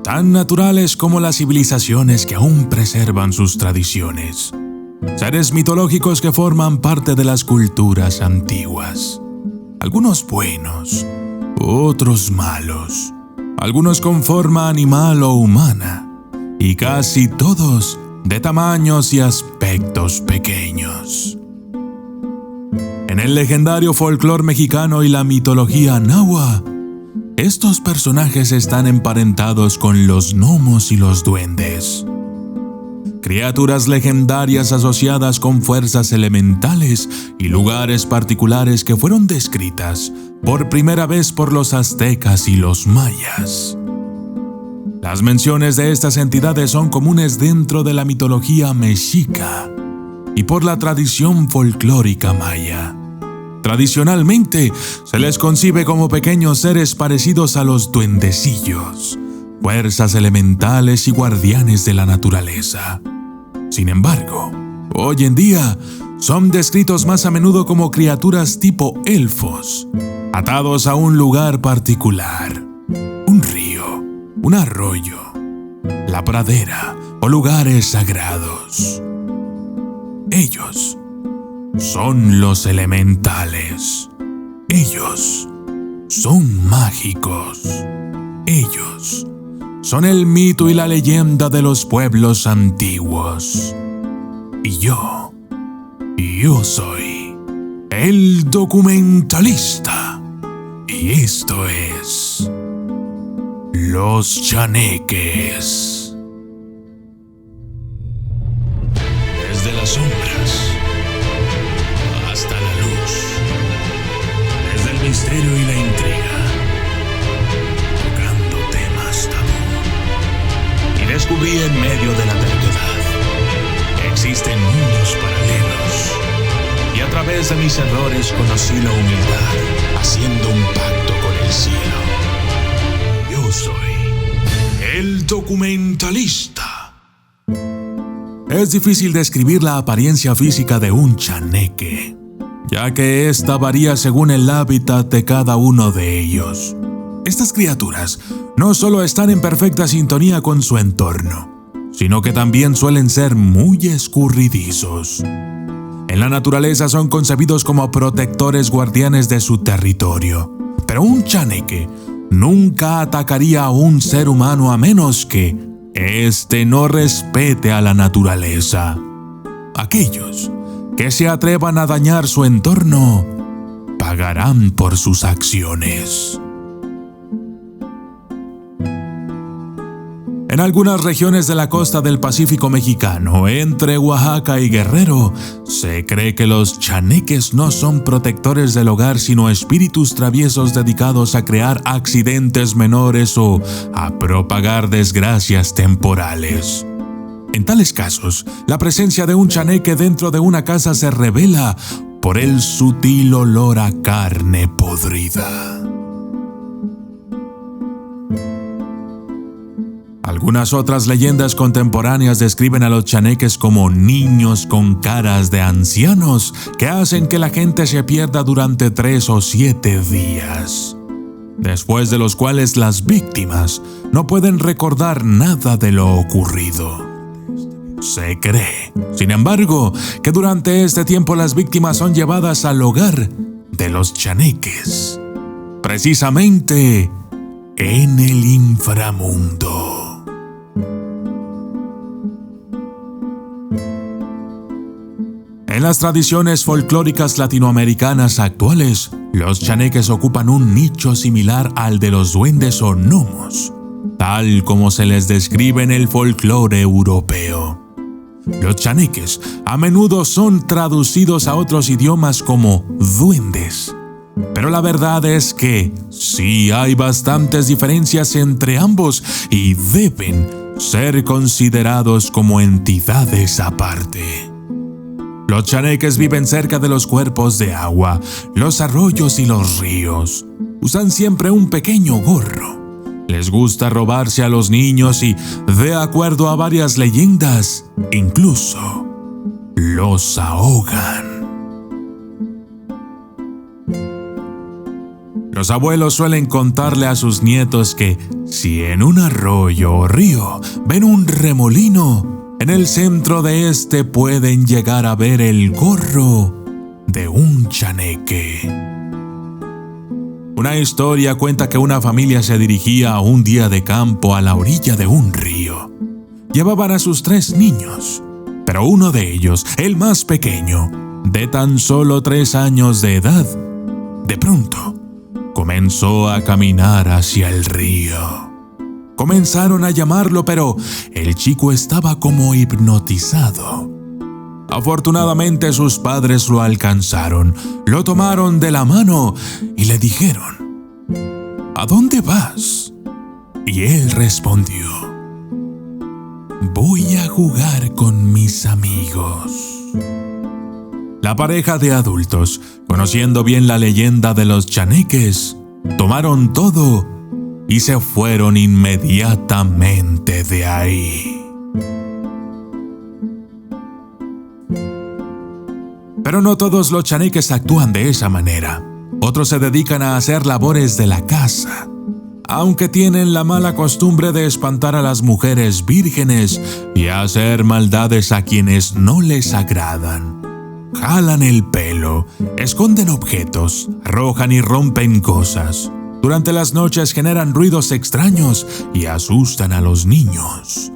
tan naturales como las civilizaciones que aún preservan sus tradiciones. Seres mitológicos que forman parte de las culturas antiguas. Algunos buenos, otros malos. Algunos con forma animal o humana. Y casi todos de tamaños y aspectos pequeños. En el legendario folclore mexicano y la mitología náhuatl, estos personajes están emparentados con los gnomos y los duendes. Criaturas legendarias asociadas con fuerzas elementales y lugares particulares que fueron descritas por primera vez por los aztecas y los mayas. Las menciones de estas entidades son comunes dentro de la mitología mexica y por la tradición folclórica maya. Tradicionalmente, se les concibe como pequeños seres parecidos a los duendecillos, fuerzas elementales y guardianes de la naturaleza. Sin embargo, hoy en día, son descritos más a menudo como criaturas tipo elfos, atados a un lugar particular, un río, un arroyo, la pradera o lugares sagrados. Ellos son los elementales. Ellos son mágicos. Ellos son el mito y la leyenda de los pueblos antiguos. Y yo soy el documentalista. Y esto es Los Chaneques. Desde las sombras hasta la luz, desde el misterio y la intriga, tocando temas tabú. Y descubrí en medio de la verdad que existen mundos paralelos. Y a través de mis errores conocí la humildad, haciendo un pacto con el cielo. Yo soy el documentalista. Es difícil describir la apariencia física de un chaneque, ya que esta varía según el hábitat de cada uno de ellos. Estas criaturas no solo están en perfecta sintonía con su entorno, sino que también suelen ser muy escurridizos. En la naturaleza son concebidos como protectores guardianes de su territorio, pero un chaneque nunca atacaría a un ser humano a menos que éste no respete a la naturaleza. Aquellos que se atrevan a dañar su entorno pagarán por sus acciones. En algunas regiones de la costa del Pacífico mexicano, entre Oaxaca y Guerrero, se cree que los chaneques no son protectores del hogar, sino espíritus traviesos dedicados a crear accidentes menores o a propagar desgracias temporales. En tales casos, la presencia de un chaneque dentro de una casa se revela por el sutil olor a carne podrida. Algunas otras leyendas contemporáneas describen a los chaneques como niños con caras de ancianos que hacen que la gente se pierda durante 3 o 7 días, después de los cuales las víctimas no pueden recordar nada de lo ocurrido. Se cree, sin embargo, que durante este tiempo las víctimas son llevadas al hogar de los chaneques, precisamente en el inframundo. En las tradiciones folclóricas latinoamericanas actuales, los chaneques ocupan un nicho similar al de los duendes o gnomos, tal como se les describe en el folclore europeo. Los chaneques a menudo son traducidos a otros idiomas como duendes, pero la verdad es que sí hay bastantes diferencias entre ambos y deben ser considerados como entidades aparte. Los chaneques viven cerca de los cuerpos de agua, los arroyos y los ríos. Usan siempre un pequeño gorro. Les gusta robarse a los niños y, de acuerdo a varias leyendas, incluso los ahogan. Los abuelos suelen contarle a sus nietos que si en un arroyo o río ven un remolino, en el centro de este pueden llegar a ver el gorro de un chaneque. Una historia cuenta que una familia se dirigía un día de campo a la orilla de un río. Llevaban a sus 3 niños, pero uno de ellos, el más pequeño, de tan solo 3 años de edad, de pronto comenzó a caminar hacia el río. Comenzaron a llamarlo, pero el chico estaba como hipnotizado. Afortunadamente sus padres lo alcanzaron, lo tomaron de la mano y le dijeron: ¿A dónde vas? Y él respondió: voy a jugar con mis amigos. La pareja de adultos, conociendo bien la leyenda de los chaneques, tomaron todo y se fueron inmediatamente de ahí. Pero no todos los chaneques actúan de esa manera. Otros se dedican a hacer labores de la casa, aunque tienen la mala costumbre de espantar a las mujeres vírgenes y hacer maldades a quienes no les agradan. Jalan el pelo, esconden objetos, arrojan y rompen cosas. Durante las noches generan ruidos extraños y asustan a los niños.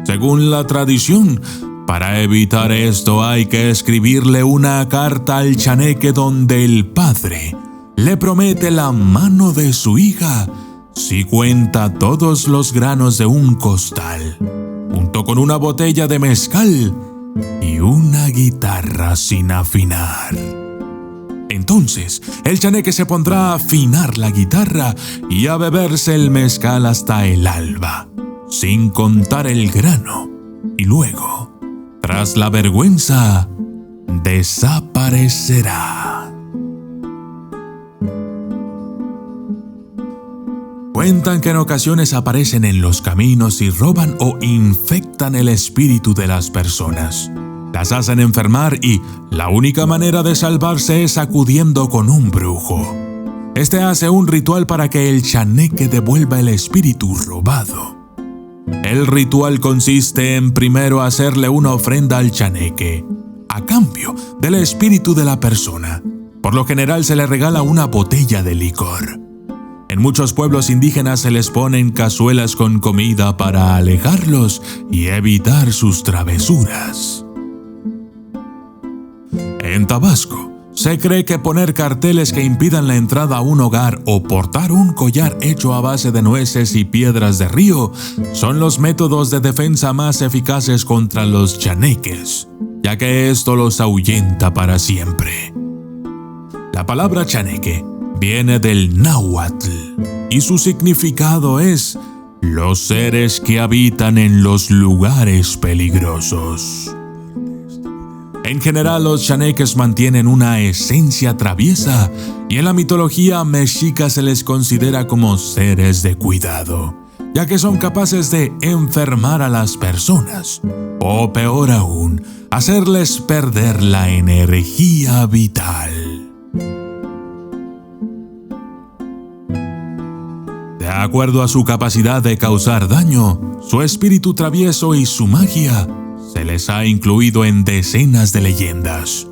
Según la tradición, para evitar esto hay que escribirle una carta al chaneque donde el padre le promete la mano de su hija si cuenta todos los granos de un costal, junto con una botella de mezcal y una guitarra sin afinar. Entonces, el chaneque se pondrá a afinar la guitarra y a beberse el mezcal hasta el alba, sin contar el grano, y luego, tras la vergüenza, desaparecerá. Cuentan que en ocasiones aparecen en los caminos y roban o infectan el espíritu de las personas. Las hacen enfermar y la única manera de salvarse es acudiendo con un brujo. Este hace un ritual para que el chaneque devuelva el espíritu robado. El ritual consiste en primero hacerle una ofrenda al chaneque, a cambio del espíritu de la persona. Por lo general se le regala una botella de licor. En muchos pueblos indígenas se les ponen cazuelas con comida para alejarlos y evitar sus travesuras. En Tabasco, se cree que poner carteles que impidan la entrada a un hogar o portar un collar hecho a base de nueces y piedras de río son los métodos de defensa más eficaces contra los chaneques, ya que esto los ahuyenta para siempre. La palabra chaneque viene del náhuatl y su significado es los seres que habitan en los lugares peligrosos. En general, los chaneques mantienen una esencia traviesa y en la mitología mexica se les considera como seres de cuidado, ya que son capaces de enfermar a las personas o, peor aún, hacerles perder la energía vital. De acuerdo a su capacidad de causar daño, su espíritu travieso y su magia se les ha incluido en decenas de leyendas.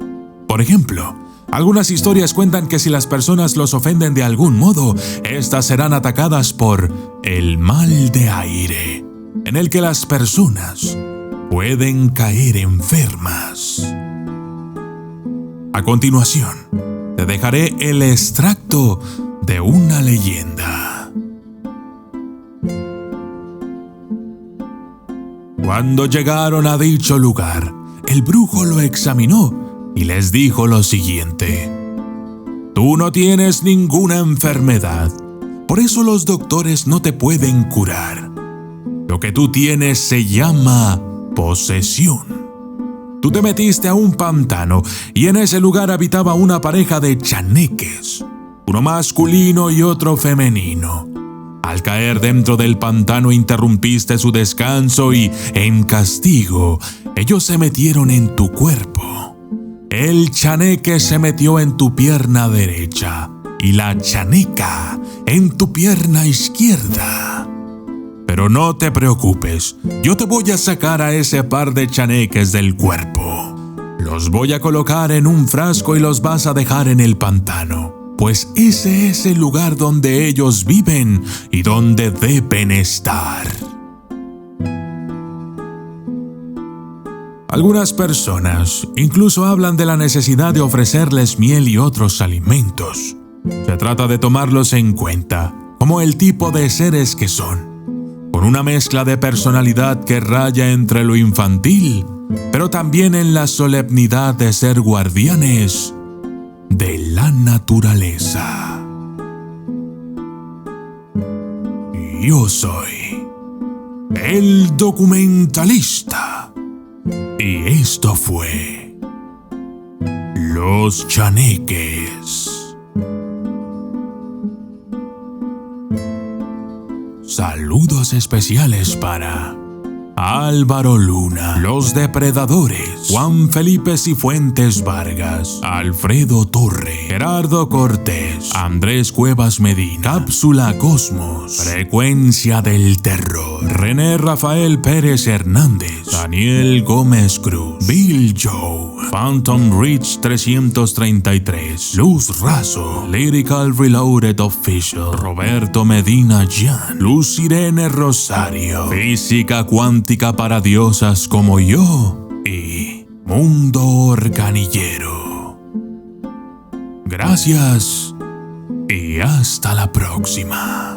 Por ejemplo, algunas historias cuentan que si las personas los ofenden de algún modo, estas serán atacadas por el mal de aire, en el que las personas pueden caer enfermas. A continuación, te dejaré el extracto de una leyenda. Cuando llegaron a dicho lugar, el brujo lo examinó y les dijo lo siguiente: tú no tienes ninguna enfermedad, por eso los doctores no te pueden curar. Lo que tú tienes se llama posesión. Tú te metiste a un pantano y en ese lugar habitaba una pareja de chaneques, uno masculino y otro femenino. Al caer dentro del pantano interrumpiste su descanso y, en castigo, ellos se metieron en tu cuerpo. El chaneque se metió en tu pierna derecha, y la chaneca en tu pierna izquierda. Pero no te preocupes, yo te voy a sacar a ese par de chaneques del cuerpo. Los voy a colocar en un frasco y los vas a dejar en el pantano, pues ese es el lugar donde ellos viven y donde deben estar. Algunas personas incluso hablan de la necesidad de ofrecerles miel y otros alimentos. Se trata de tomarlos en cuenta como el tipo de seres que son, con una mezcla de personalidad que raya entre lo infantil, pero también en la solemnidad de ser guardianes de la naturaleza. Yo soy el documentalista y esto fue Los Chaneques. Saludos especiales para Álvaro Luna, Los Depredadores, Juan Felipe Cifuentes Vargas, Alfredo Torre, Gerardo Cortés, Andrés Cuevas Medina, Cápsula Cosmos, Frecuencia del Terror, René Rafael Pérez Hernández, Daniel Gómez Cruz, Bill Joe, Phantom Ridge 333, Luz Razo, Lyrical Reloaded Official, Roberto Medina Jan, Luz Irene Rosario, Física Cuántica para diosas como yo y Mundo Organillero. Gracias y hasta la próxima.